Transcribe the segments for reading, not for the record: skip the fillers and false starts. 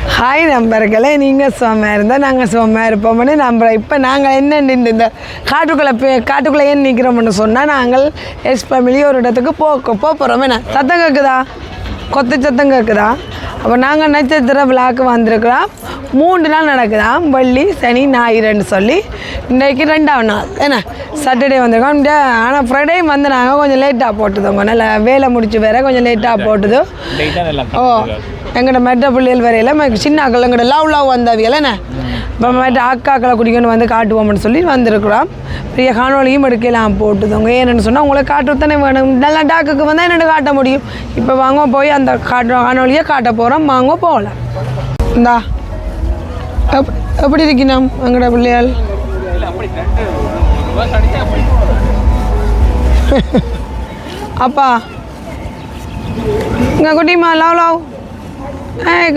Hi நம்பர்களே, நீங்கள் சும்மா இருந்தால் நாங்கள் சும்மா இருப்போம்னு நம்புகிறோம். இப்போ நாங்கள் என்ன இந்த காட்டுக்குள்ளே ஏன் நிற்கிறோம்னு சொன்னால், நாங்கள் எஸ் ஃபேமிலி ஒரு இடத்துக்கு போகிறோம். என்ன சத்தம் கேட்குதா? கொத்து சத்தம் கேட்குதா? அப்போ நாங்கள் நட்சத்திர விழாக்கு வந்திருக்கிறோம். 3 நாள் நடக்குதாம், வெள்ளி சனி ஞாயிறுன்னு சொல்லி. இன்றைக்கு 2ஆவது நாள். என்ன சாட்டர்டே வந்திருக்கோம். ஆனால் ஃப்ரைடே வந்து நாங்கள் கொஞ்சம் லேட்டாக போட்டுதோங்க. நல்லா வேலை முடிச்சு வேற கொஞ்சம் லேட்டாக போட்டுதோ. ஓ, எங்கள்ட மெட்ட பிள்ளைகள் வரையில் சின்ன ஆக்கள் எங்கள்ட லவ் வந்தவியல். என்ன இப்போ மெட்ட அக்காக்களை குடிக்கணும் வந்து காட்டுவோம்னு சொல்லி வந்திருக்கிறோம். பெரிய காணொலியும் எடுக்கலாம் போட்டுதோங்க. ஏன்னு சொன்னால் உங்களை காட்டுறதானே வேணும். நல்லா டாக்குக்கு வந்தால் என்னென்னு காட்ட முடியும். இப்போ வாங்க போய் அந்த காணொலியை காட்ட போகிறோம். வாங்க போகலாம். இந்தா எப்படி இருக்கணும் எங்கட பிள்ளைகள்? அப்பா இங்கே குட்டிமா லவ்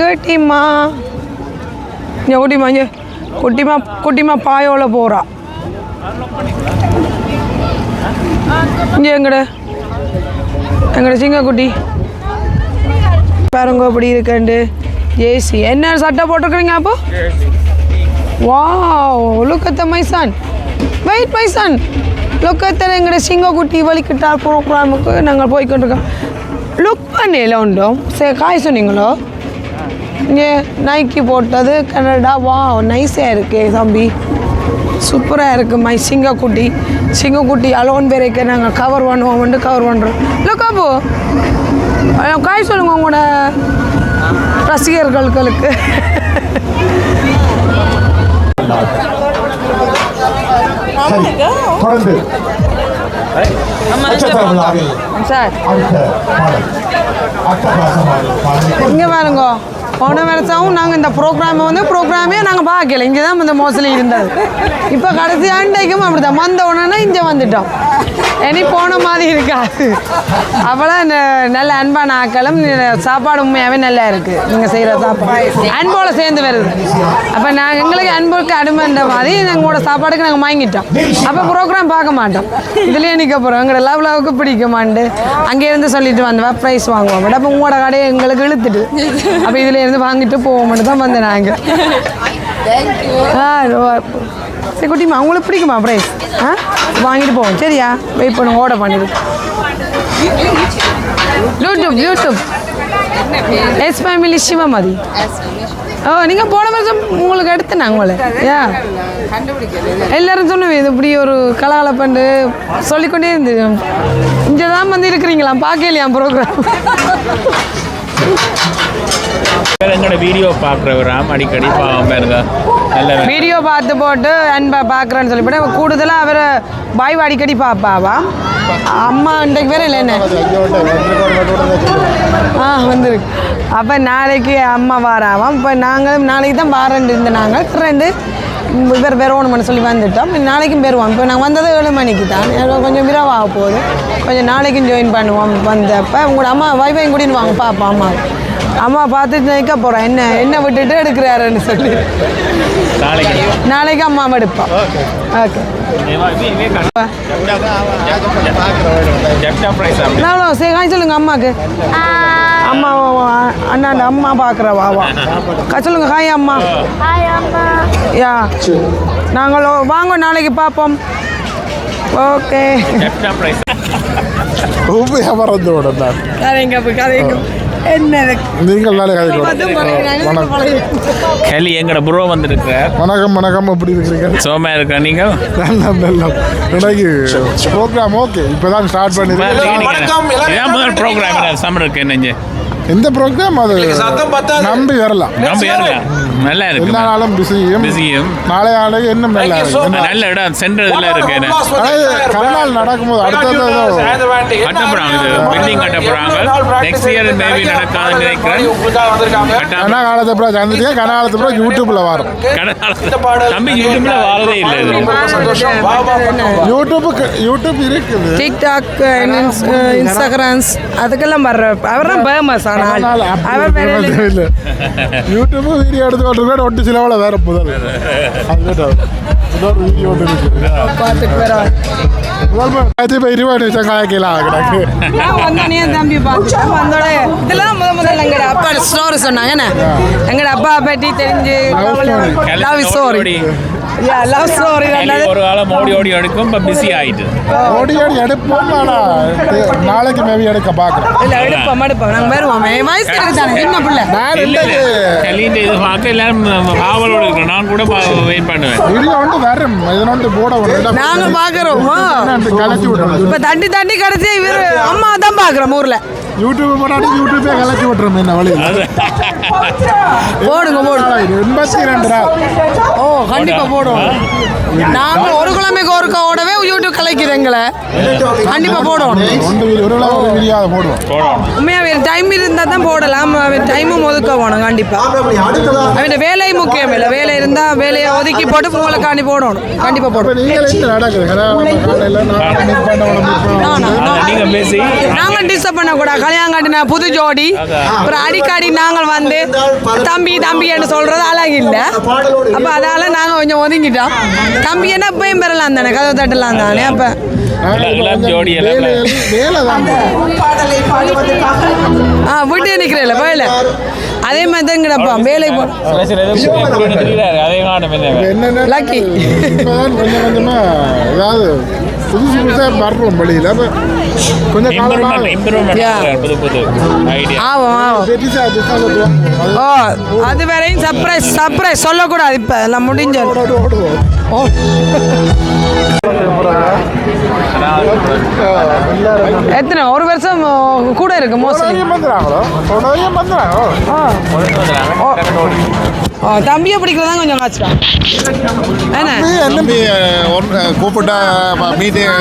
குட்டிமா இங்கே குட்டிமா இங்கே குட்டிமா பாயோல போகிறா. இங்கே எங்கட சிங்கக்குட்டி பாருங்க எப்படி இருக்கண்டு. ஜேசி என்ன சட்டை போட்டிருக்கிறீங்க? அப்போ wow, look at my son. Wait my son, look at எங்கட சிங்கக்குட்டி வலிக்கிட்டா ப்ரோக்ராமுக்கு நாங்கள் போய்கொண்டிருக்கோம். லுக் பண்ணல உண்டோம். சரி, காய் சொன்னீங்களோ? இங்கே நைக்கி போட்டது கனடா. வா, நைஸாக இருக்கு தம்பி, சூப்பராக இருக்குது. மை சிங்கக்குட்டி அலோன் பேரைக்க நாங்கள் கவர் பண்ணுறோம். லுக்காப்போ காய் சொல்லுங்க உங்களோட ரசிகர்களுக்கு. இங்கே பாருங்க, போன வருஷமும் நாங்கள் இந்த ப்ரோக்ராமே நாங்கள் பார்க்கல. இங்கே தான் இந்த மோஸ்ட்லி இருந்தது. இப்போ கடைசி ஆண்டைக்கும் அப்படி தான் வந்த உடனே இங்கே வந்துட்டோம். இனி போன மாதிரி இருக்காது. அவ்வளோ நல்ல அன்பான ஆக்களும் சாப்பாடு உண்மையாகவே நல்லா இருக்குது. நீங்கள் செய்கிற சாப்பாடு அன்போடு சேர்ந்து வருது. அப்போ நாங்கள் எங்களுக்கு அன்புக்கு அடிமைன்ற மாதிரி எங்களோட சாப்பாடுக்கு நாங்கள் வாங்கிட்டோம். அப்போ ப்ரோக்ராம் பார்க்க மாட்டோம், இதுலேயே நிற்க போகிறோம். எங்களோட லவ்வுக்கு பிடிக்குமாண்டு அங்கேருந்து சொல்லிட்டு வந்தோம் ப்ரைஸ் வாங்குவோம். பட் அப்போ உங்களோட கடையை எங்களுக்கு இழுத்துட்டு அப்போ இதுலேருந்து வாங்கிட்டு போவோம்னு தான் வந்தேன் நாங்கள். சரி குட்டிமா, உங்களுக்கு பிடிக்குமா ப்ரைஸ்? வாங்கிட்டு போவோம். சரியா, வெயிட் பண்ணுங்க, ஆர்டர் பண்ணிடு. YouTube S family Sivamathi. ஓ, நீங்கள் போன வருஷம் உங்களுக்கு எடுத்தேன் உங்களை. எல்லாரும் சொன்னேன் இது இப்படி ஒரு கலகலப்பண்டு சொல்லிக்கொண்டே இருந்து. இங்கே தான் வந்து இருக்கிறீங்களா? பார்க்கலையா ப்ரோக்ராம்? எங்களோட வீடியோ பார்க்குறவராம் அடிக்கடி வீடியோ பார்த்து போட்டு அன்பை பார்க்குறேன்னு சொல்லிவிட்டு கூடுதலாக அவரை பாய் அடிக்கடி பார்ப்பாவா. அம்மா இன்றைக்கு வேற இல்லை என்ன வந்துருக்கு. அப்போ நாளைக்கு அம்மா வாராவாம். இப்போ நாங்கள் நாளைக்கு தான் வாரண்டு இருந்த நாங்கள் 2 இவர் பெறணும்னு சொல்லி வந்துட்டோம். நாளைக்கும் பெறுவோம். இப்போ நாங்கள் வந்தது 7 மணிக்கு தான். கொஞ்சம் விரவாக போகுது. கொஞ்சம் நாளைக்கும் ஜாயின் பண்ணுவோம். வந்தப்போ உங்களோட அம்மா வைஃபையும் கூட்டின்னு வாங்க பார்ப்போம். அம்மா பார்த்துட்டு நிற்க போகிறோம், என்ன விட்டுட்டு எடுக்கிறாருன்னு சொல்லி. நாளைக்கு அம்மா எடுப்போம். ஓகே, சரி சொல்லுங்க அம்மாவுக்கு. அம்மா அண்ணாண்ட அம்மா பார்க்குறவா சொல்லுங்க. ஹாய் அம்மா. யா, நாங்கள் வாங்க நாளைக்கு பார்ப்போம். ஓகே, நீங்கள் எங்கட ப்ரோ வந்திருக்கிறார். வணக்கம், எப்படி இருக்கிறீங்க? சோமா இருக்கா? நீங்கள் எனக்கு ப்ரோக்ராம் ஓகே, இப்போதான் ஸ்டார்ட் பண்ணிருக்கேன். முதல் ப்ரோக்ராம் சம்மருக்கு என்னங்க இந்த ப்ரோக்ராம் அது நம்பி வரலாம். நல்லா இருக்கு. எல்லா நாளும் பிஸியும் நாளைய நாளைக்கு என்ன நல்ல இடம் சென்ட்ரல் இருக்கு. கருநாள் நடக்கும்போது அடுத்தது கட்ட போறாங்க, பில்டிங் கட்ட போறாங்க. நெக்ஸ்ட் இயர் மேபி நடக்காதுன்னு நினைக்கிறேன். கனகாலத்தை அப்புறம் சந்திச்சு கனகாலத்தை அப்புறம் யூடியூப்ல வரும். தம்பி யூடியூப்ல வரதே இல்லை. யூடியூப் இருக்குது, டிக்டாக், இன்ஸ்டாகிராம் அதுக்கெல்லாம் வர்ற அவர் தான் ஃபேமஸ். ஆனால் யூடியூப் வீடியோ எடுத்து ஒட்டு சிலவள வேற முதல் வீடியோ பார்த்துட்டு இப்போ 20 நிமிஷம் கலாய்க்கலாம் கிடக்கு. நான் வந்தோடனே என் தம்பி பார்த்தேன். வந்தோட இதெல்லாம் முதல்ல எங்கட அப்பா ஸ்டோரி சொன்னாங்க என்ன எங்கட அப்பா பற்றி தெரிஞ்சு லவ் ஸ்டோரி லவ் ஸ்டோரி ஒரு காலம் ஓடி ஓடி எடுக்கும் இப்போ பிஸி ஆயிட்டு ஓடி ஓடி எடுப்போம். ஆனால் நாளைக்கு மேபி எடுக்க பார்க்குறேன். இல்லை எடுப்போம் எடுப்போம் நாங்கள் வருவோம் வயசு இருக்குதானே சின்ன பிள்ளை நான் கல்லிட்டு இது பார்க்க எல்லாரும் ஆவலோடு இருக்கிறோம். நான் கூட வெயிட் பண்ணுவேன். வீடியோ வந்து வரும் இதனொன்று போட விடல. நாங்கள் பார்க்குறோம் கலைச்சி விட்றோம். இப்போ தண்டி தண்டி கிடச்சி இவர் அம்மா தான் பார்க்குறோம் ஊரில் யூடியூப் போட்டாடி யூடியூப்பே கலைச்சி விட்றோம் என்ன வழி போடுங்க போடுங்க 82 நாள். ஓ கண்டிப்பாக போடுவோம். நாங்கள் ஒரு கிழமைக்கு ஒருக்க ஓடவே யூடியூப் கலைக்குது எங்களை கண்டிப்பாக போடுவோம். ஒரு வீடியோ போடுவோம். உண்மையாக டைம் இருந்தால் தான் போடலாம். டைமும் ஒதுக்க போகணும் கண்டிப்பாக. அவன் வேலை முக்கியம் இல்லை. வேலை இருந்தால் வேலையை ஒதுக்கி போட்டு உங்களை காண்டி போடணும். கண்டிப்பாக போடுவோம். நீங்க பேசி நாங்கள் டிஸ்டர்ப் பண்ணக்கூடாது. கல்யாணம் காட்டின புது ஜோடி அப்புறம் அடிக்கடி நாங்கள் வந்து தம்பி தம்பின்னு சொல்கிறது அழகு இல்லை. அப்போ அதால் நாங்கள் கொஞ்சம் ஒதுங்கிட்டோம். தம்பி என்ன இப்பயும் பெறலாம் தானே கதவு தட்டலாம் தானே. அப்போ ஜோடி வீட்டே நிற்கிறேன் வேலை அதே மாதிரி தான் கிடப்பா வேலை அதே காணும் என்னென்ன லக்கி கொஞ்சம் கொஞ்சமா ஏதாவது புதுசு புதுசாக வர்றோம் வெளியில். அப்போ கொஞ்சம் புது புது ஐடியா ஆகும் ஆகும். ஓ அது வரையும் சர்ப்ரைஸ் சர்ப்ரைஸ் சொல்லக்கூடாது. இப்போ எல்லாம் முடிஞ்சது. ஓ எத்தனை ஒரு வருஷம் கூட இருக்கு மோஸ்ட்லி. தம்பியை பிடிக்கிறதா கொஞ்சம் காய்ச்சிட்டான் என்ன கூப்பிட்டா மீட்டிங்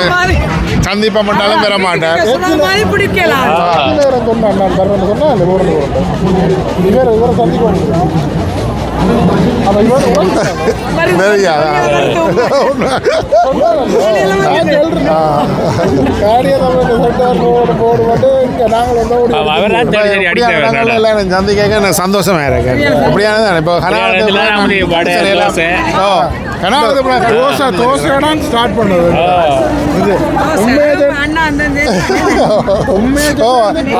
சந்திப்பா மட்டும் பெற மாட்டேன். பிடிக்கலாம் சந்திக்க சந்தோஷமா இருக்கு. அப்படியான இப்போ ஸ்டார்ட் பண்ணது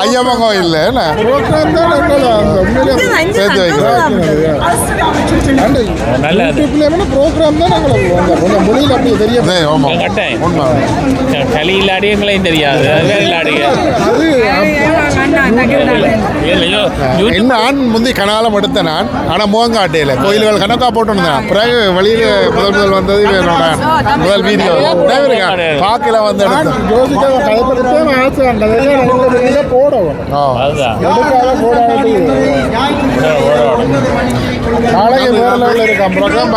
ஐயப்பன் கோயில் சேர்த்து வைக்கிறோம். ப்ரோக்ராம் தான் நாங்கள் மொழியில் அப்படி தெரியும். களி இல்லாடியங்களையும் தெரியாது. என்ன ஆண் முந்தி கனாலம் எடுத்த நான் ஆனால் முகங்காட்டையில் கோயில்கள் கணக்கா போட்டு பிறகு வெளியில் முதல் வந்தது என்னோட முதல் வீடியோ பார்க்கல வந்து போடவும் நாளைக்கு வேற லெவலில் இருக்கான் ப்ரோக்ராம்.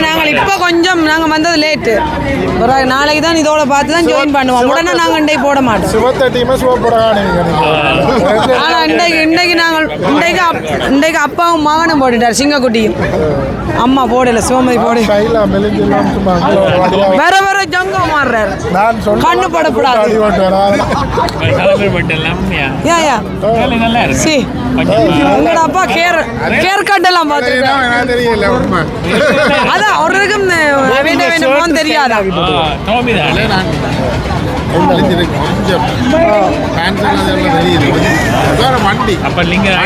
நாங்கள் இப்போ கொஞ்சம் நாங்கள் வந்தது லேட்டு. ஒரு நாளைக்கு தான் இதோட பார்த்து தான் ஜாயின் பண்ணுவோம். உடனே நாங்கள் இன்றைக்கு போட மாட்டோம். சிவத்த டீமை ஆனால் இன்றைக்கு அப்பாவும் மகனும் போட்டுட்டார். சிங்கக்குட்டியும் அம்மா போடல. சிவமதி போடு வேற வேற ஜங்கம் மாறுறாரு. கண்ணு படப்படாது. உங்களோட அப்பா கேர் கட் எல்லாம் அதான் அவருக்கும் தெரியாதா.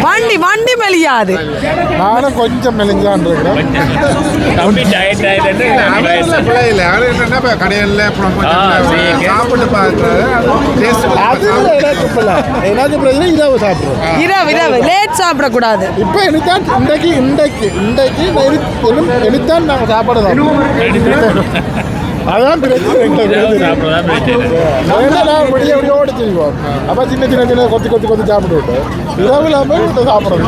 வண்டி வண்டி மெலியாது. நானும் கொஞ்சம் மெலிஞ்சான் கடையில் சாப்பிட்டு இரவு இரவு லேட் சாப்பிடக்கூடாது. இப்போ இன்றைக்கு நாங்கள் சாப்பிடுறோம். அதான் ஓடி செய்வோம். அப்போ சின்ன சின்ன சின்ன கொத்தி சாப்பிட்டு விட்டு இரவுல சாப்பிடுறோம்.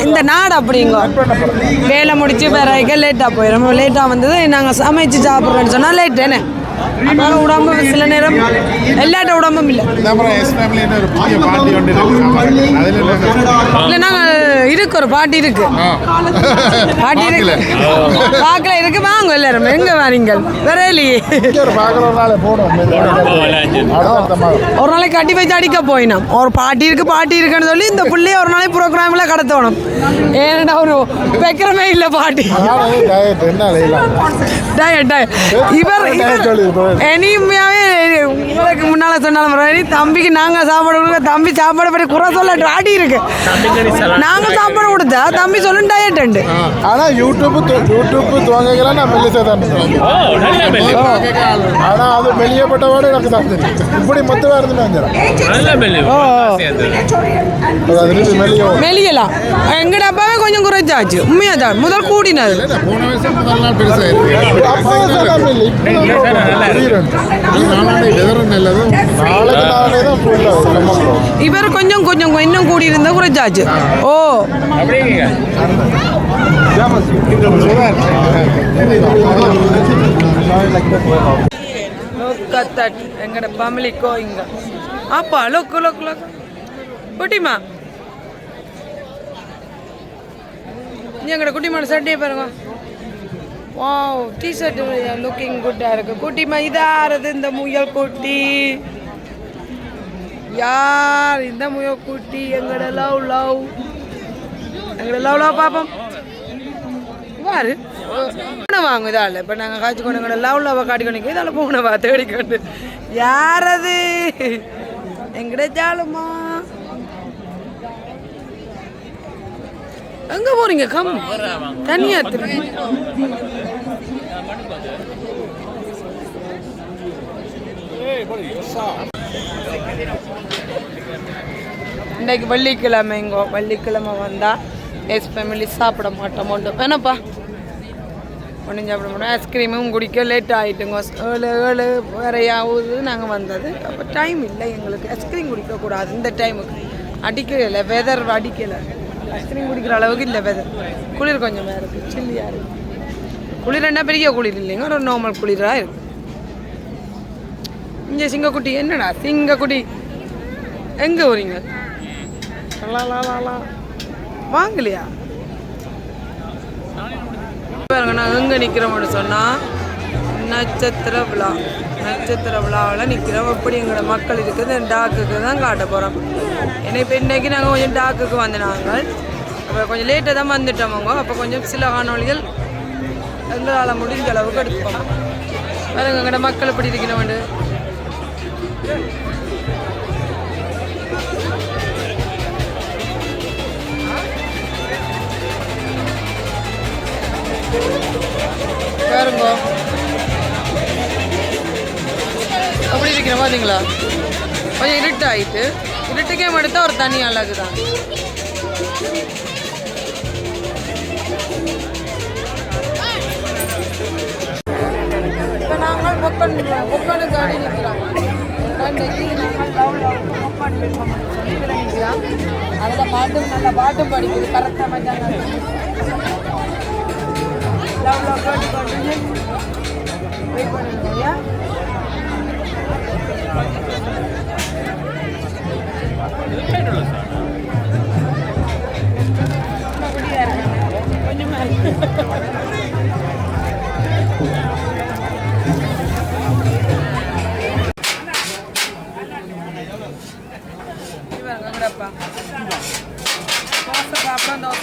இந்த நாடு அப்படிங்க வேலை முடிச்சு வேற லேட்டாக போயிடும். லேட்டாக வந்தது நாங்கள் சமைச்சு சாப்பிட்றோன்னு சொன்னால் லேட் தானே. அதனால உடம்பு சில நேரம் எல்லாட்ட உடம்பும் இல்லை. இல்லை நாங்கள் இருக்கு ஒரு பாட்டி இருக்கு பாட்டி இருக்கு பார்க்கல இருக்கு வாங்க எல்லாரும் எங்க வரீங்க வரலையே ஒரு நாளைக்கு கட்டி வச்சு அடிக்க போயினோம் ஒரு பாட்டி இருக்குன்னு சொல்லி இந்த பிள்ளைய ஒரு நாளைக்கு ப்ரோக்ராம்ல கடத்தணும் ஏன்னா ஒரு வைக்கிறமே இல்லை பாட்டி இவர் இனிமையாவே உங்களுக்கு முன்னால சொன்னாலும் தம்பிக்கு நாங்க சாப்பாடு கொடுக்க தம்பி சாப்பாடு பற்றி குறை சொல்ல ஆடி இருக்கு நாங்க சாப்பாடு கொடுத்தா தம்பி சொல்லு டயட் உண்டு ஆனா யூடியூப் துவங்கலாம் நான் மெல்லிசா தான் ஆனா அது மெல்லியப்பட்டவோட எனக்கு தான் இப்படி மொத்தமா இருந்து மெலியலாம் எங்கட அப்பாவே கொஞ்சம் குறைச்சாச்சு உண்மையா தான் முதல் கூடினது போன வருஷம் முதல் நாள் பெருசா இவர் கொஞ்சம் இன்னும் கூடி இருந்தா குறைச்சாச்சு ஓ எங்கட பமிலிக்கோ இங்க அப்பா லோக்கு லோக்கு லோக்கு குட்டிமா எங்கட குட்டிமான சட்டையை பாருங்க வாவ் டீ-ஷர்ட் லுக்கிங் குட்டா இருக்கு குட்டிமா இதாரது இந்த முயல் குட்டி யார் இந்த முயல் குட்டி எங்கட லவ் பாப்போம் வாரு வாங்க இதால இப்போ நாங்கள் காய்ச்சி கொண்டு எங்கட லவ் காட்டி கொண்டு இதால போனவா தேடிக்கொண்டு யார் அது எங்கட ஜாலுமா எங்க போறீங்க கம் தனியா இன்னைக்கு வெள்ளிக்கிழமை வந்தா எஸ் ஃபேமிலி சாப்பிட மாட்டோம் வேணப்பா ஒன்றும் சாப்பிட மாட்டோம் ஐஸ்கிரீமும் குடிக்க லேட் ஆகிட்டுங்க 7 வரையாவது நாங்கள் வந்தது அப்போ டைம் இல்லை எங்களுக்கு ஐஸ்கிரீம் குடிக்கக்கூடாது இந்த டைமுக்கு அடிக்கலை வெதர் அடிக்கலை ஐஸ்கிரீம் குடிக்கிற அளவுக்கு இல்லை வெதர் குளிர் கொஞ்சம் இருக்குது சில்லியாக இருக்குது குளிர் என்ன பெரிய குளிர் இல்லைங்க ஒரு நார்மல் குளிராக இருக்குது இங்கே சிங்கக்குட்டி என்னடா சிங்கக்குட்டி எங்கே வரீங்க வாங்கலையா பாருங்க நாங்கள் எங்கே நிற்கிறோம்னு சொன்னால் நட்சத்திர விழாவில் நிற்கிறோம் எப்படி எங்களோட மக்கள் இருக்குது டாக்குக்கு தான் காட்ட போகிறோம் ஏன்னா இப்போ இன்றைக்கி நாங்கள் கொஞ்சம் டாக்குக்கு வந்து நாங்கள் அப்போ கொஞ்சம் லேட்டாக தான் வந்துட்டோமோங்க அப்போ கொஞ்சம் சில காணொலிகள் எங்களால் முடிஞ்ச அளவுக்கு எடுத்துப்போம் பாருங்க எங்களோட மக்கள் எப்படி இருக்கிறோம் பாருங்க அப்படி இருக்கிற பார்த்தீங்களா கொஞ்சம் இருட்டாயிட்டு இருட்டுக்கே எடுத்தா ஒரு தனி அழகு தான் இப்போ நாங்கள் பொக்கனுக்காக நிற்கிறோம் அதில் பாட்டும் நல்ல பாட்டும் படிக்குது கரெக்டாக மச்சாங்க வெயிட் பண்ணுங்க தோசை சாப்பிடணும்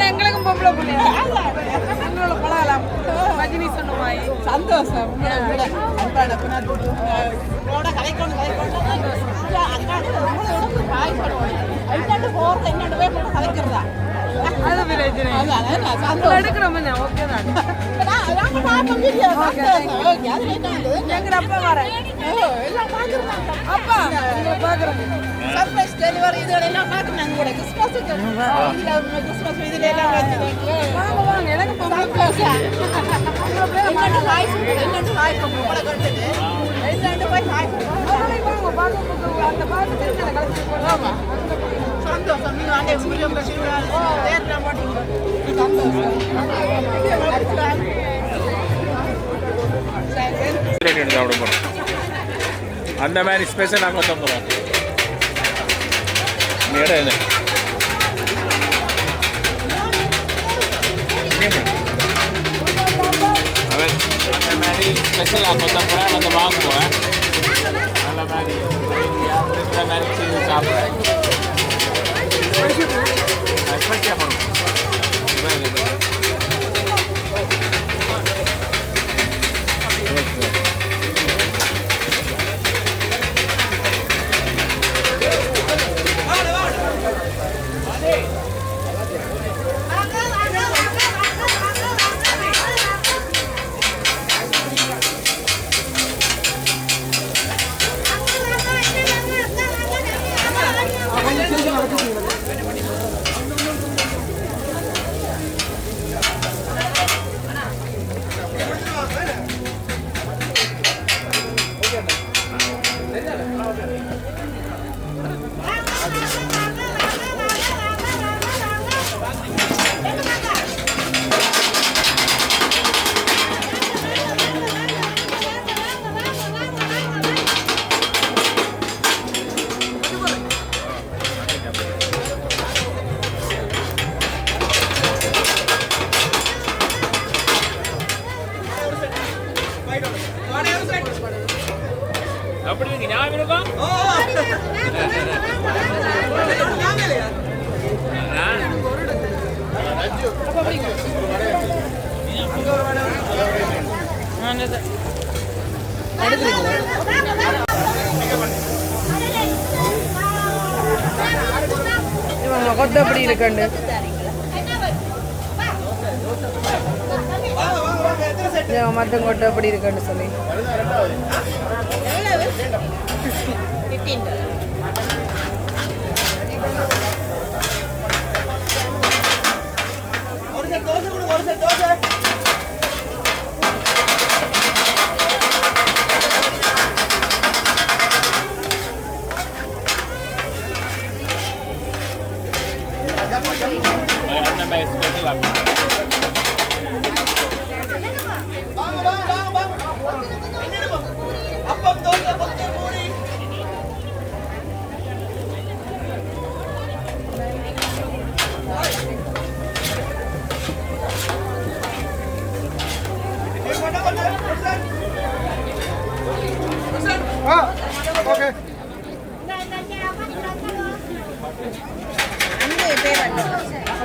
எங்களுக்கும் பொம்பளை பிள்ளைங்களோட பழகலாம் ரஜினி சொன்ன மாதிரி சந்தோஷம் எடுக்கிறோம் ஓகே தான் எங்க அப்பா வரேன் அப்பா பாக்குறோம் சர்ப்ரைஸ் டெலிவரி இதெல்லாம் மாத்தினாங்க கூட கிறிஸ்மஸ்க்கு கிறிஸ்மஸ் இதுல எல்லாம் வாங்க வாங்க எனக்கு சந்தோஷம் என்னோட ஹாய் என்னோட ஹாய் உங்களை கொண்டுட்டு என்னோட போய் ஹாய் வாங்க பாக்க அந்த பாட்டு தெரிஞ்சல கலந்து போலாமா சந்தோஷம் நீங்க அங்கே முருகன் பசிரால் தேர்ற மாட்டீங்க சந்தோஷம் அந்த மாதிரி ஸ்பெஷலாக கொத்தமரம் இடம் இது அவன் அந்த மாதிரி ஸ்பெஷலாக கொத்தமரம் வந்து வாங்குவேன் அந்த மாதிரி இந்த மாதிரி செய்து சாப்பிட்றேன் ஸ்பெஷலாக பண்ணுவோம் அப்படி இருக்கு ஞாபகம் இருக்கும் கொத்த எப்படி இருக்கண்டு மட்டும் கொட்டை எப்படி இருக்குன்னு சொல்லி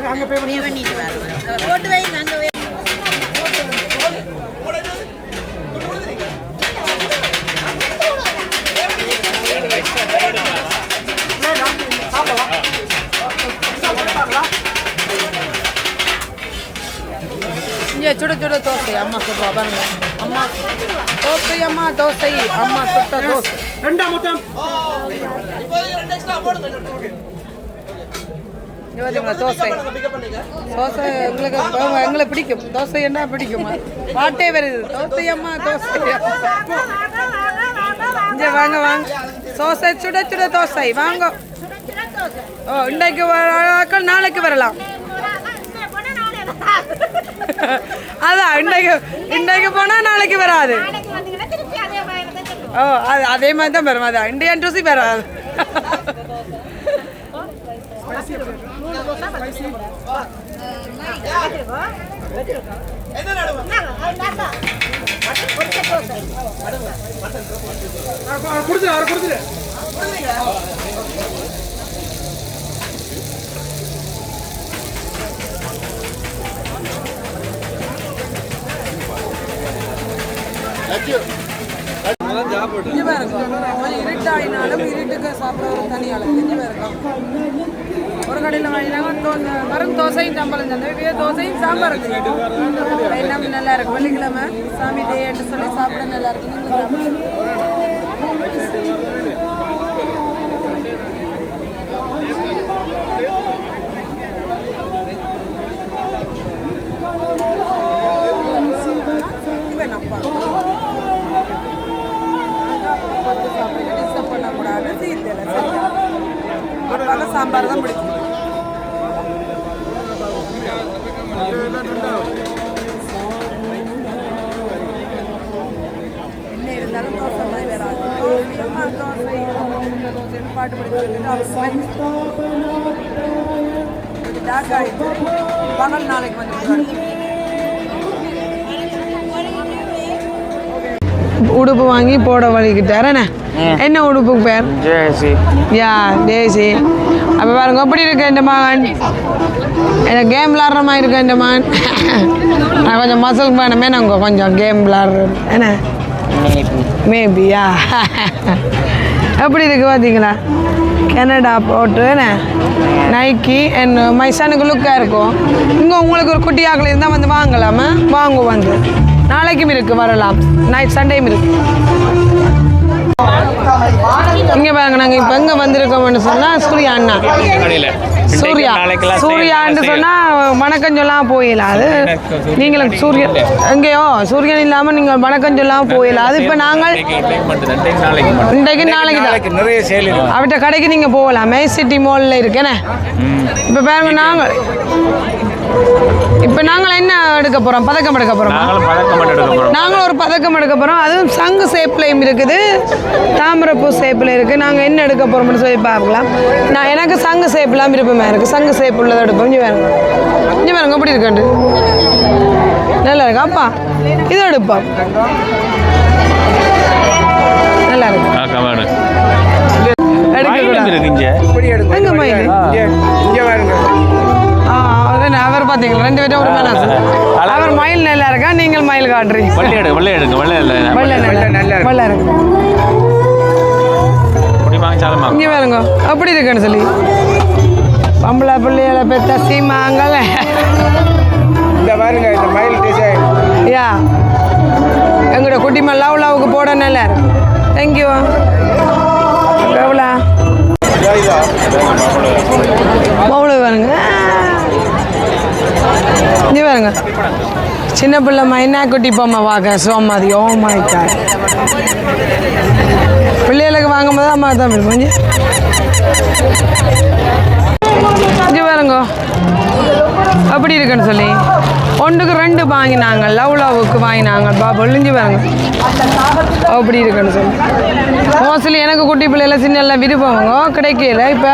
அங்க பே பண்ணிட்டு போட்டு வை அங்க சுட சுட தோசை அம்மா சொல்றா பாருங்க அம்மா தோசை அம்மா தோசை அம்மா சுட்ட தோசை ரெண்டா மொத்தம் தோசை தோசை எங்களை பிடிக்கும் தோசை என்ன பிடிக்கும் பாட்டே வருது தோசை அம்மா தோசை இங்கே வாங்க வாங்க தோசை சுட சுட தோசை வாங்க. ஓ இன்றைக்கு வராக்கள் நாளைக்கு வரலாம். அதான் இன்றைக்கு போனால் நாளைக்கு வராது. ஓ அதே மாதிரி தான் வரும். அதான் இண்டியன் ருசி வராது. இருட்டாயினாலும் இருட்டுக்கு சாப்பிட ஒரு தனியால் ஒரு கடையில் வாங்கினாங்க வரும் தோசையும் சாம்பாரும் தந்தேன். தோசையும் சாம்பார் எல்லாமே நல்லா இருக்கு. வெள்ளிக்கிழமை சாமி டேன்னு சொல்லி சாப்பிட நல்லா இருக்கு. சாம்பார் தான் பிடிக்கும். என்ன இருந்தாலும் தோசை மாதிரி வராது. பாட்டு பகல் நாளைக்கு வந்து உடுப்பு வாங்கி போட வலிக்கிட்டாரண்ணே. என்ன உடுப்புக்கு பேர்? ஜேசி. யா ஜேசி. அப்போ பாருங்க எப்படி இருக்கு இந்த மகன். எனக்கு கேம் விளாட்ற மாதிரி இருக்கு இந்த மகன். நான் கொஞ்சம் மசல் வேணுமே நாங்கள் கொஞ்சம் கேம் விளாட்றது என்ன மேபியா. எப்படி இருக்கு பார்த்தீங்களா? கனடா போட்டு என்ன நைக்கி என் மைசனுக்கு லுக்காக இருக்கும். இங்கே உங்களுக்கு ஒரு குட்டி ஆக்கள் இருந்தால் வந்து வாங்கலாமா? வாங்க வந்து நாளைக்கும் இருக்குது வரலாம். நைட் சண்டேயும் இருக்கு. இங்கே பாருங்க நாங்கள் இப்போ எங்கே வந்திருக்கோம்னு சொன்னால் சூர்யா அண்ணா. சூர்யான்னு சொன்னால் வணக்கம் சொல்லாமல் போயிடலாம். அது நீங்களும் சூரியன் எங்கேயோ சூரியன் இல்லாமல் நீங்கள் வணக்கம் சொல்லாமல் போயிடலாம். அது இப்போ நாங்கள் இன்றைக்கு நாளைக்கு தான் அவட்ட கடைக்கு நீங்கள் போகலாம். மே சிட்டி மாலில் இருக்கேனே. இப்போ பாருங்க நாங்கள் என்ன எடுக்க போகிறோம்? பதக்கம் எடுக்க போகிறோம். நாங்களும் ஒரு பதக்கம் எடுக்க போகிறோம். அதுவும் சங்கு சேப்லையும் இருக்குது, தாமரைப்பூ சேப்பில் இருக்குது. நாங்கள் என்ன எடுக்க போகிறோம்னு சொல்லி பார்க்கலாம். எனக்கு சங்கு சேப்லாம் விருப்பமாக இருக்குது. சங்கு சேப்பு உள்ளதை எடுப்போம். இங்கே வேறுங்க எப்படி இருக்காண்டு நல்லா இருக்கு. அப்பா இது எடுப்போம். நல்லா இருக்கு. அவர் பார்த்தீங்களா 2 பேரும் ஒரு மேலாசு. அவர் மயில் நல்லா இருக்கா, நீங்கள் மயில் காட்டுறீங்க. இங்கே வேறுங்க அப்படி இருக்குன்னு சொல்லி பொம்பளை பிள்ளைகளை பெற்ற சீமாங்கல்ல. இந்த பாருங்க இந்த மயில் டிசைன். யா எங்களோட குட்டிமா லவ்வுக்கு போட நல்லா இருக்கு. தேங்க்யூ. எவ்வளோ அவ்வளோ வேணுங்க. இங்கே பாருங்க சின்ன பிள்ளை மைனா குட்டி பொம்மை பார்க்க சோமாதி. Oh my God. பிள்ளைகளுக்கு வாங்கும்போது அம்மா தான் கொஞ்சம் இங்கே பாருங்க அப்படி இருக்குன்னு சொல்லி 1க்கு 2 வாங்கினாங்க. லவ்வுக்கு வாங்கினாங்க. ஒளிஞ்சு பாருங்க அப்படி இருக்குன்னு சொல்லி. மோஸ்ட்லி எனக்கு குட்டி பிள்ளைல சின்ன விருப்பவங்க கிடைக்கல. இப்போ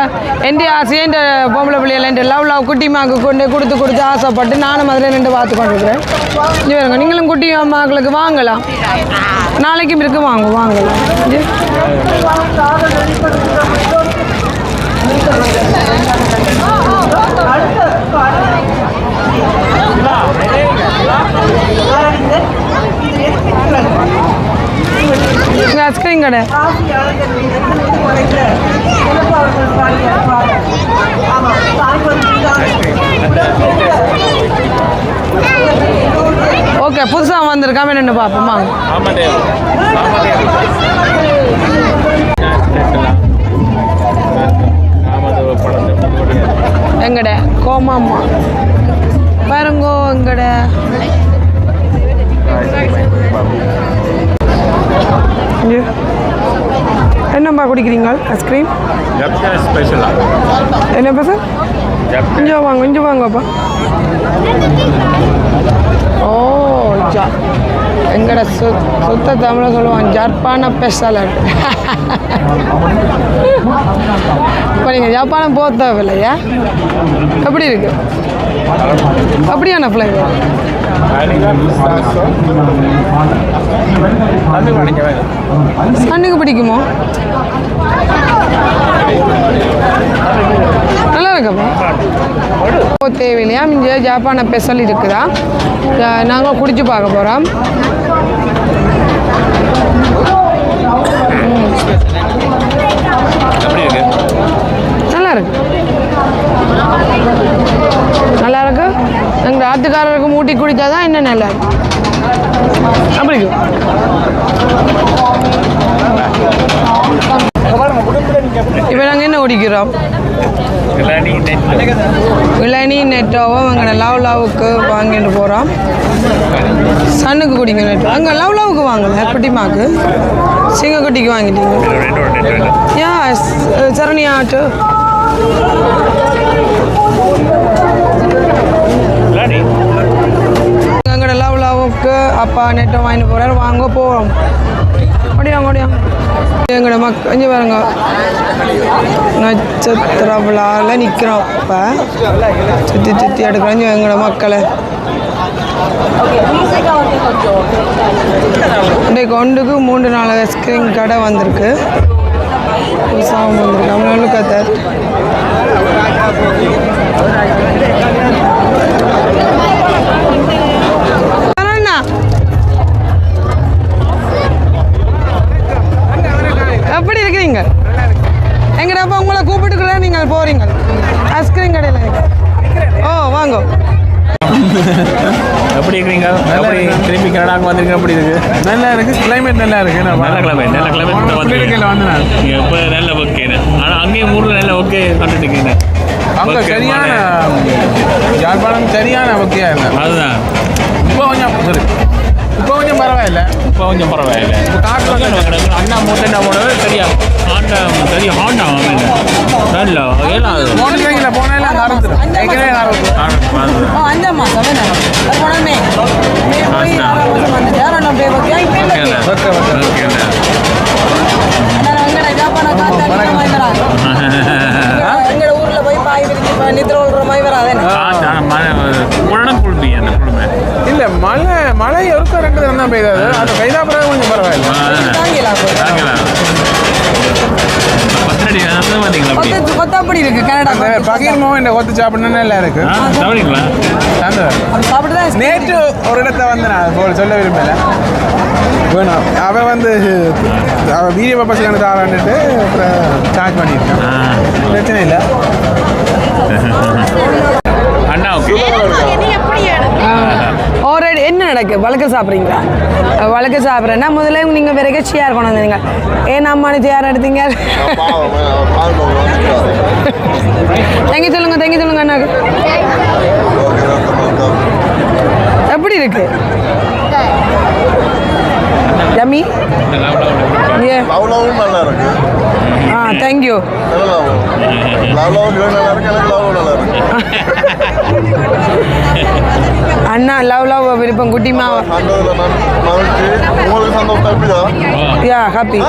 எந்த ஆசையும் இந்த பொம்பளை பிள்ளைகளை இந்த லவ் குட்டிமாக்கு கொண்டு கொடுத்து ஆசைப்பட்டு நானும் அதில் 2 பார்த்து கொண்டிருக்கிறேன். இங்கே பாருங்க நீங்களும் குட்டி அம்மாக்களுக்கு வாங்கலாம். நாளைக்கும் இருக்கு வாங்கலாம். ஐஸ்கிரீம் கடை ஓகே. புதுசாக வந்திருக்காம நின்று பார்ப்போமா? எங்கட கோமாம்மா பாருங்கோ. எங்கட என்னப்பா குடிக்கிறீங்க ஐஸ்கிரீம் ஸ்பெஷலாக என்னப்பா சார் இங்கே வாங்கப்பா ஓ எங்கட சுத்த தமிழ சொல்லுவான் ஜப்பான ஸ்பெஷல் இப்போ நீங்கள் ஜப்பானம் போக தேவையில்லையா எப்படி இருக்கு அப்படியான ஃப்ளேவர் அன்னைக்கு பிடிக்குமோ நல்லா இருக்கப்பா தேவையில்லையா இங்கே ஜப்பான ஸ்பெஷல் இருக்குதா நாங்கள் குடிச்சு பார்க்க போகிறோம் நல்லா இருக்கு நல்லா இருக்கு எங்கள் ஆத்துக்காரருக்கு மூட்டி குடித்தாதான் இன்னும் நல்லா இருக்கு அப்படி இப்போ நாங்கள் என்ன குடிக்கிறோம் இளநீ நெட்டோவும் அங்கே லவ்வுக்கு வாங்கிட்டு போகிறோம் சன்னுக்கு குடிங்க நெட்டோ அங்கே லவ்வுக்கு வாங்கல குட்டிமாக்கு சிங்கக்குட்டிக்கு வாங்கிட்டீங்க யா சரணியா ஆட்டு எங்கட லவ்வுக்கு அப்பா நெட்டோ வாங்கிட்டு போகிறாரு வாங்க போகிறோம் முடியும் எங்களோட இங்கே பாருங்க நட்சத்திர விழாவில் நிற்கிறோம் இப்போ சுற்றி எடுக்கிறோம் எங்களோட மக்களை இன்றைக்கு ஒன்றுக்கு 3-4 ஐஸ்கிரீம் கடை வந்திருக்கு புதுசாக வந்திருக்கு அவங்க கத்தர் எப்படி இருக்கிறீங்க எங்கடப்பா உங்களை கூப்பிட்டுக்குள்ள நீங்கள் போறீங்க ஐஸ்கிரீம் கடையில் ஓ வாங்க எப்படி இருக்கிறீங்க திரும்பி கனடாவுக்கு வந்திருக்கீங்க எப்படி இருக்கு நல்லா இருக்கு கிளைமேட் நல்லா இருக்கு நல்ல கிளைமேட் வந்து இப்போ நல்ல ஓகே ஆனால் அங்கேயும் ஊரில் நல்ல ஓகே கண்டுட்டு அங்கே சரியான யாழ்ப்பாணம் சரியான ஓகேயா இருந்தேன் அதுதான் இப்போ கொஞ்சம் பரவாயில்ல அண்ணா மூட்டை சரியா சரியா ஹாண்டா நல்ல போனீங்களா போனேன் மறந்துடும் இல்லை மழை ஒருக்க 2 தினம் தான் பெய்தாது அது பெய்தா பிறகு கொஞ்சம் பரவாயில்ல கொத்தாப்படி இருக்கு கனடா பகீர் மோகன் கொத்து சாப்பிடணும் நல்லா இருக்கு நேற்று ஒரு இடத்த வந்து நான் போல் சொல்ல விரும்பல வேணும் அவன் வந்து அவன் வீடியோ பர்பஸ் எனக்கு ஆளாண்டுட்டு அப்புறம் சார்ஜ் பண்ணியிருக்கான் பிரச்சனை இல்லை அண்ணா ஓகே ஆல்ரெடி என்ன நடக்கு வழக்கு சாப்பிட்றீங்களா வழக்கு சாப்பிட்றேன்னா முதல்ல நீங்கள் வேற சேர் கொண்டு வந்தீங்க ஏன் அம்மானு சேர் எடுத்தீங்க தேங்கி சொல்லுங்க அண்ணாக்கு எப்படி இருக்கு ஜமி நல்லா இருக்கு தேங்க்யூ நல்லா இருக்கு அண்ணா லவ் விருப்பம் குட்டி மாவா உங்களுக்கு சந்தோஷம் எப்படியா யா ஹாப்பி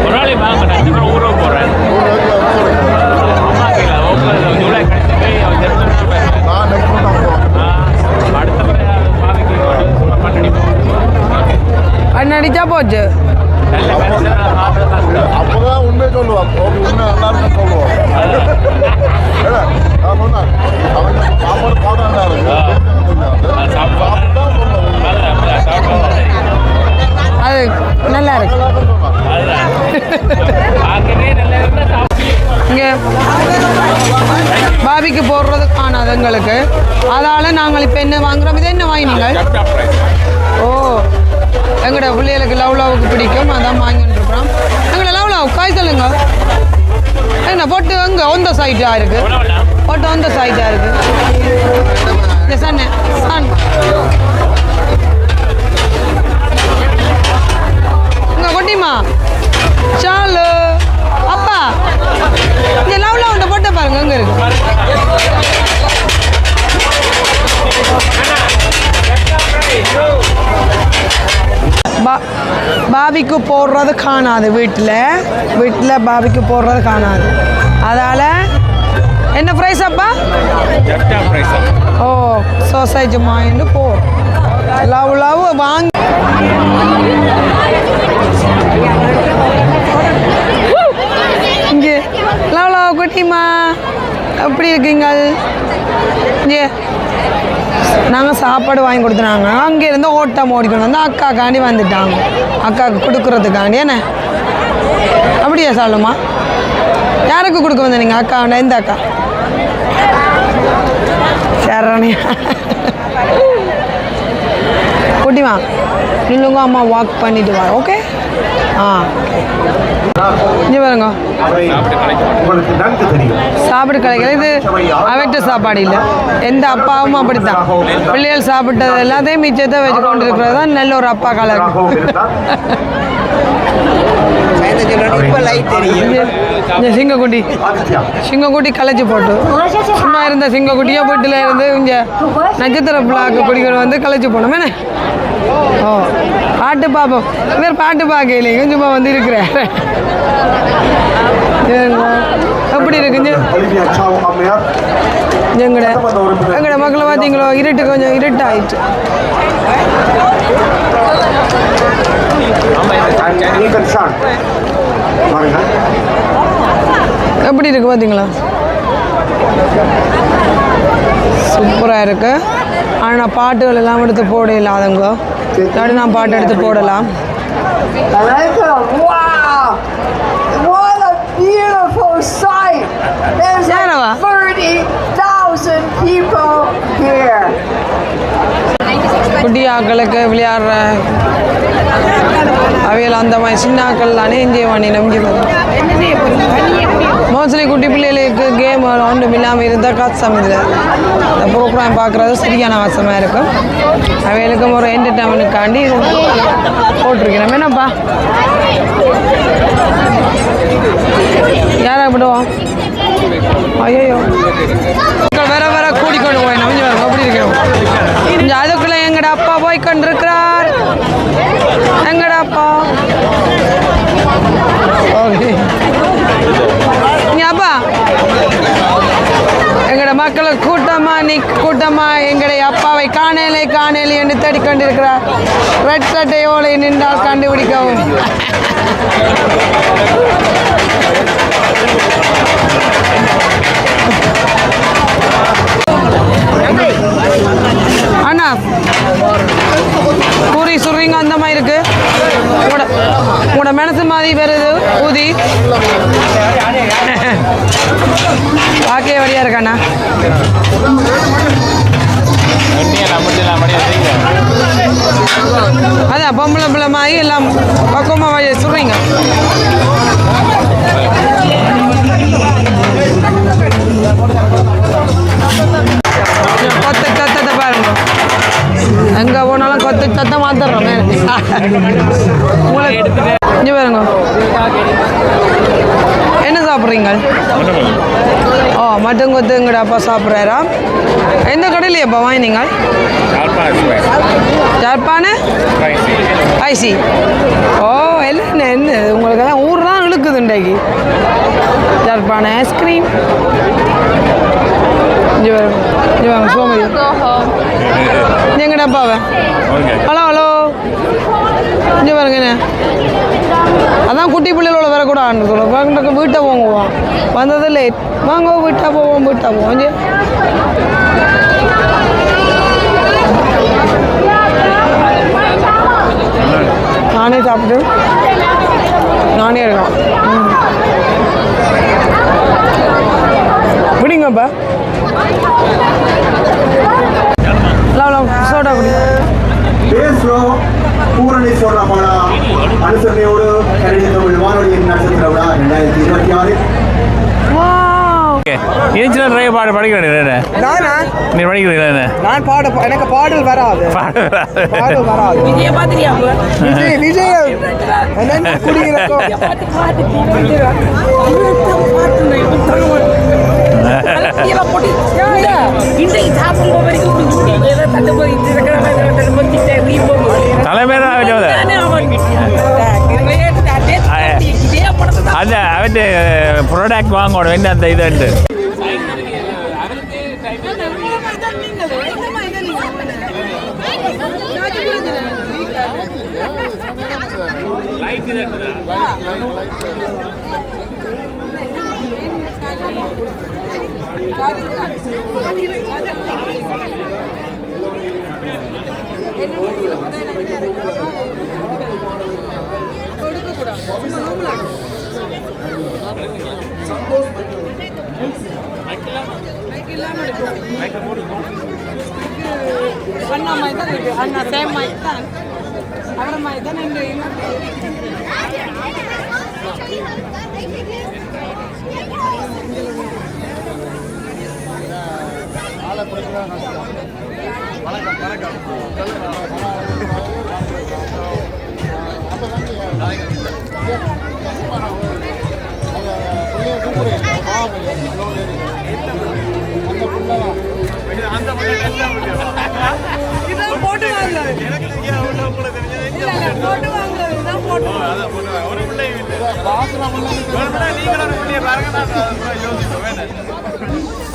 ஒரு நாளை வாங்க நான் ஊருக்கு போகிறேன் ஜூலை அடுத்த நடிச்சா போச்சு அப்பதான் உண்மை சொல்லுவான் உண்மை நல்லா இருக்குன்னு சொல்லுவான் நான் சொன்னேன் சாப்பாடு பாடம் அது நல்லா இருக்கு இங்கே பாபிக்கு போடுறதுக்கான அதுங்களுக்கு அதால் நாங்கள் இப்போ என்ன வாங்குறோம் இது என்ன வாங்கினீங்க ஓ எங்களோட பிள்ளைகளுக்கு லவ்வுக்கு பிடிக்கும் அதான் வாங்கிட்டு இருக்கிறோம் எங்களோட லவ் காய் சொல்லுங்க என்ன போட்டு அங்கே ஒந்த சைட்டாக இருக்குது போட்டு ஒந்த சைட்டாக இருக்குது இந்த சன் பாபிக்கு போடுறது காணாது வீட்டில் பாபிக்கு போடுறது காணாது. அதால் என்ன ப்ரைஸ் அப்பா? ஓ சோசைஜ் மாயின்னு போ லவ் வாங்க. இங்கே லவ் குட்டிமா எப்படி இருக்கீங்க? இங்கே நாங்கள் சாப்பாடு வாங்கி கொடுத்துனாங்க. அங்கேருந்து ஓட்டம் ஓடிக்கொண்டு வந்து அக்காக்காண்டி வந்துட்டாங்க. அக்காவுக்கு கொடுக்குறதுக்காண்டி என்ன அப்படியா சொல்லுமா? யாருக்கு கொடுக்க வந்த நீங்கள்? அக்கா எந்த அக்கா? சரணியா குட்டிமா நில்லுங்க, அம்மா வாக் பண்ணிட்டு வா. ஓகே ஆ இங்கே பாருங்க சாப்பிட கிடைக்கல. இது அவற்ற சாப்பாடு இல்லை, எந்த அப்பாவும் அப்படித்தான். பிள்ளைகள் சாப்பிட்டது எல்லாத்தையும் மிச்சத்தை வச்சு கொண்டு இருக்கிறது தான் நல்ல ஒரு அப்பா கலர். சிங்கக்குட்டி கலைச்சி போட்டு சும்மா இருந்த சிங்கக்குட்டியா வீட்டில் இருந்து இங்கே நட்சத்திர பிள்ளாக்கு குடிகள் வந்து கலைச்சி போனோம் என்ன. ஓ பாட்டு பார்ப்போம். இவர் பாட்டு பார்க்கல சும்மா வந்து இருக்கிறேன். எப்படி இருக்குங்க எங்கட மக்களை பார்த்தீங்களோ? இருட்டு கொஞ்சம் இருட்டாயிட்டு. எப்படி இருக்கு பார்த்தீங்களா? சூப்பராக இருக்கு. ஆனால் பாட்டுகள் எல்லாம் எடுத்து போட இல்லாதவங்க இல்லாட்டி நான் பாட்டு எடுத்து போடலாம். Beautiful sight. There's like 30,000 people here. குட்டியாக்களுக்கு விளையாடுற அவையில் அந்த மாதிரி சின்ன ஆக்கள் தானே என்ஜாய் பண்ணி நம்பிக்கிறது. மோஸ்ட்லி குட்டி பிள்ளைகளுக்கு கேம் ஒன்றும் இல்லாமல் இருந்தால் கஷ்டம். இதில் இந்த ப்ரோக்ராம் பார்க்குறது சரியான கஷ்டமாக இருக்கும். அவைகளுக்கும் ஒரு என்டர்டைன்மெண்ட்டுக்காண்டி போட்டிருக்கிறோம். என்னப்பா யாரா விடுவோம்? ஐயோ வர கூடிக்கொண்டு போய் நம்பிஞ்சு வரும். அப்படி இருக்கிறோம். இந்த அதுக்குள்ள எங்கட அப்பா போய் கொண்டிருக்கிறார். எங்கட அப்பா ஓகே அப்பா எங்கட மக்களை கூட்டமா எங்களுடைய அப்பாவை காணலே என்று தேடிக்கொண்டிருக்கிறார். ரெட் சட்டையோடு நின்றால் கண்டுபிடிக்கவும். அண்ணா பூரி சுடுறீங்க அந்த மாதிரி இருக்கு. உங்களோட மனசு மாதிரி வருது ஊதி பாக்கே வழியா இருக்காண்ணா. அதான் பொம்பளை பிள்ளை மாதிரி எல்லாம் பக்குவமாக சுடுறீங்க. கொத்து சத்தத்தை பாருங்க. எங்க போனாலும் கொத்து சத்தம் மாத்திடுறோம். இங்கே பாருங்க என்ன சாப்பிட்றீங்க? ஓ மட்டன் கொத்து எங்கட அப்பா சாப்பிட்றாரா? எந்த கடையிலையப்பா வாங்கினீங்க? ஜாழ்ப்பாண ஐசி. ஓ எல்லாம் என்ன உங்களுக்கு தான் ஊர் தான் இழுக்குது இன்றைக்கு. ஜாழ்ப்பாண ஐஸ்கிரீம். சோமதி எங்கட அப்பாவை ஹலோ இங்கே பாருங்க என்ன அதான் குட்டி பிள்ளைகளோட வரக்கூடாது சொல்லுவோம். வீட்டை போங்குவோம் வந்தது லேட் வாங்க வீட்டா போவோம் இங்கே நானே சாப்பிட்டு நானே இருக்கேன். விடுங்கப்பா சோடா குடி. பூரணேஸ்வரமான அனுசரணையோடு தமிழ் வானொலியின் நட்சத்திர விழா 2026. பாடு படிக்கிறேன். நீ படிக்கிறீங்களா? நான் எனக்கு பாடல் வராது. விஜய பாத்திரியா? விஜய் என்ன குடிக்கிறோம்? தலைமையில ப்ராடக்ட் வாங்கணும் என்ன அந்த இதுண்டு அண்ணா மாதிரி தான் இருக்கு அண்ணா சேம் மாதிரி தான் அவர மாதிரி தான் ரெண்டு இதான் போட்டு வாங்குறது போட்டு வாங்குறது இதான் போட்டு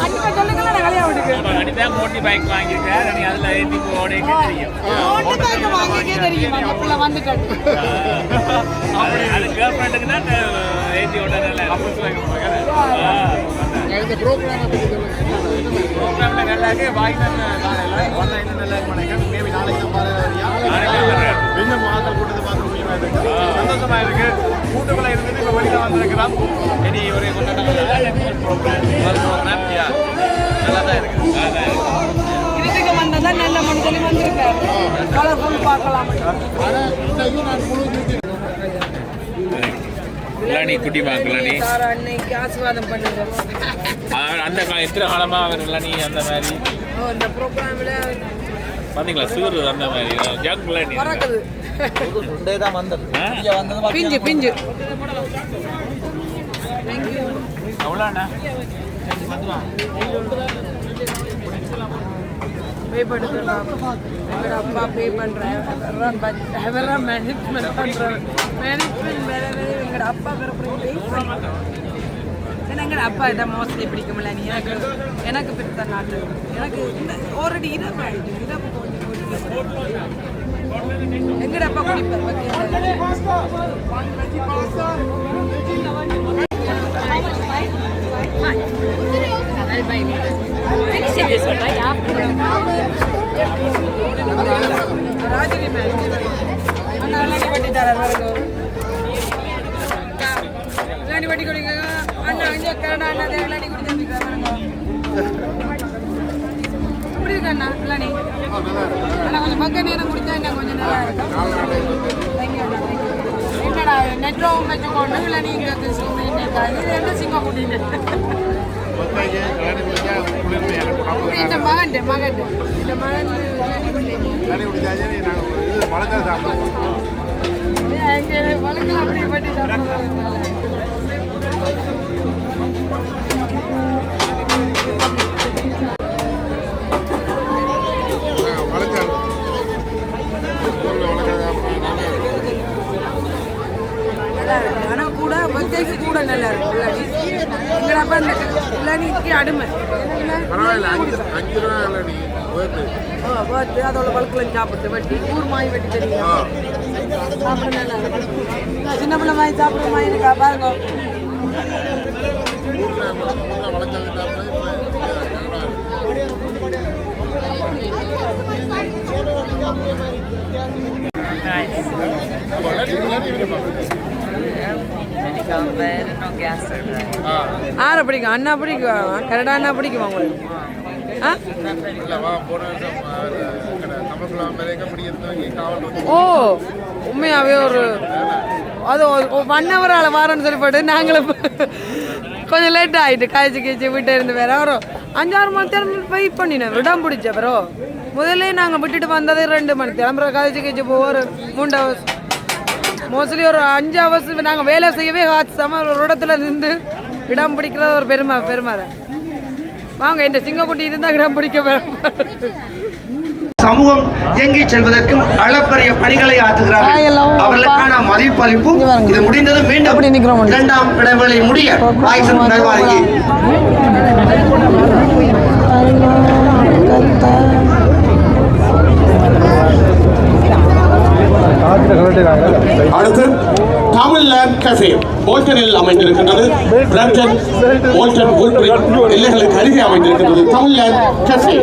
அன்னைக்கு சொல்லுங்களா கல்யாணம் விட்டுக்கு மோட்டி பைக் வாங்கியிருக்கேன் நீ அதில் ஏற்றி ஓடையே தெரியும் மோட்டர் பைக் வாங்கிக்கே தெரியும் அப்பெல்லாம் வந்துட்டேன் அது கேர்ள் ஃப்ரெண்டுக்கு தான் ஏற்றி ஓட ப்ரோக்ராமில் நல்லா இருக்கு வாங்கி காலையில் ஒன்றா இன்னும் நல்லா இருக்கு மேபி நாளைக்கு இன்னும் மாதம் கூட்டத்தை பார்க்க முடியுமா இருக்கு சந்தோஷமாக இருக்கு கூட்டங்களை இருக்குது இப்போ வெளியில் வந்திருக்கிறோம் இனி ஒரு ப்ரோக்ராம் நல்லா தான் இருக்கு இதுக்கு வந்ததான் நல்ல மனுஷனி வந்திருக்காரு கலர்ஃபுல் பார்க்கலாம் கல்யாணி குட்டி கல்யாணி அன்னைக்கு ஆசீர்வாதம் பண்ணுங்க அந்த எத்தனை காலமாக அவர் கல்யாணி அந்த மாதிரி இந்த ப்ரோக்ராமில் பார்த்தீங்களா சூர் அந்த மாதிரி ஜாக் கல்யாணி பறக்குது பிஞ்சு பிஞ்சு அவ்வளோண்ணா பே பண்ணுறோம் எங்களோட அப்பா பே பண்ணுறேன் அவரெல்லாம் மேனேஜ்மெண்ட் பண்ணுறேன் மேனேஜ்மெண்ட் வேறு வேறு எங்களோட அப்பா பிறப்பு எங்களோட அப்பா இதை மோஸ்ட்லி பிடிக்க முடியல நீ எனக்கு பிடித்த நாட்டு எனக்கு ஆல்ரெடி இரவு ஆகிடுச்சு இரவு எங்கட அப்பா குடிப்பார் ராஜினி மேம் அண்ணா பட்டிட்டார் இல்லாண்டி பட்டி குடிங்க அண்ணா அஞ்சு கரண்டா அண்ணா இல்லாண்டி குடிச்சிருக்காங்க எப்படி இருக்கு அண்ணா இல்லாண்டி அண்ணா கொஞ்சம் பக்க நேரம் குடிச்சா என்ன கொஞ்சம் நல்லா இருக்கும் என்னடா நெட்ரோவும் வச்சுக்கொண்டு இல்லாண்டி இங்கே இது என்ன சிங்கம் கூட்டிட்டு இந்த மகன் இந்த மகன் வழக்கில் அப்படி பட்டி ஆனால் கூட பக்தேக்கு கூட நல்லா இருக்கும் எங்களை அப்போ அந்த இல்லானிக்கு அடிமை பார்த்து அதோட பழக்கம் சாப்பிட்டு வட்டி ஊர் மாய் வெட்டி தெரியும் சாப்பிட நல்லா இருக்கும் சின்ன பிள்ளை மாய் சாப்பிட்ற மாய் இருக்கா பாருங்க ஆரை பிடிக்கும் அண்ணா பிடிக்கும் கரெக்டா அண்ணா பிடிக்குமா உங்களுக்கு ஓ உண்மையாவே ஒரு அது 1 ஹவரால் வாரன்னு சொல்லிப்பட்டு நாங்களும் கொஞ்சம் லேட் ஆகிட்டு காய்ச்சி கீச்சி வீட்டை இருந்து வேற ஒரு 5-6 மணி நேரம் வெயிட் பண்ணினேன் விடாம பிடிச்ச ப்ரோ முதல்ல நாங்கள் விட்டுட்டு வந்ததே 2 மணி கிளம்புற காய்ச்சி கீச்சி ஒரு 3 ஹவர்ஸ் மோஸ்ட்லி ஒரு 5 ஹவர்ஸ் நாங்கள் வேலை செய்யவே ஒரு இடத்துல நின்று இடம் பிடிக்கிறது ஒரு பெருமை வாங்க இந்த சிங்கக்குட்டி இருந்தால் இடம் பிடிக்க சமூகம் இயங்கி செல்வதற்கும் அளப்பரிய பணிகளை ஆற்றுகிறார்கள். அவர்களுக்கான மதிப்பளிப்பு இது முடிந்தது. மீண்டும் இரண்டாம் இடைவேளை முடிய ஆயுசன் நல்வாழ்க்கை. அடுத்து தமிழ்லேண்ட் கஃபே போல்டனில் அமைந்திருக்கின்றது. பிரம்டன் போல்டன் எல்லைகளுக்கு அருகே அமைந்திருக்கின்றது தமிழ்லேண்ட் கஃபே.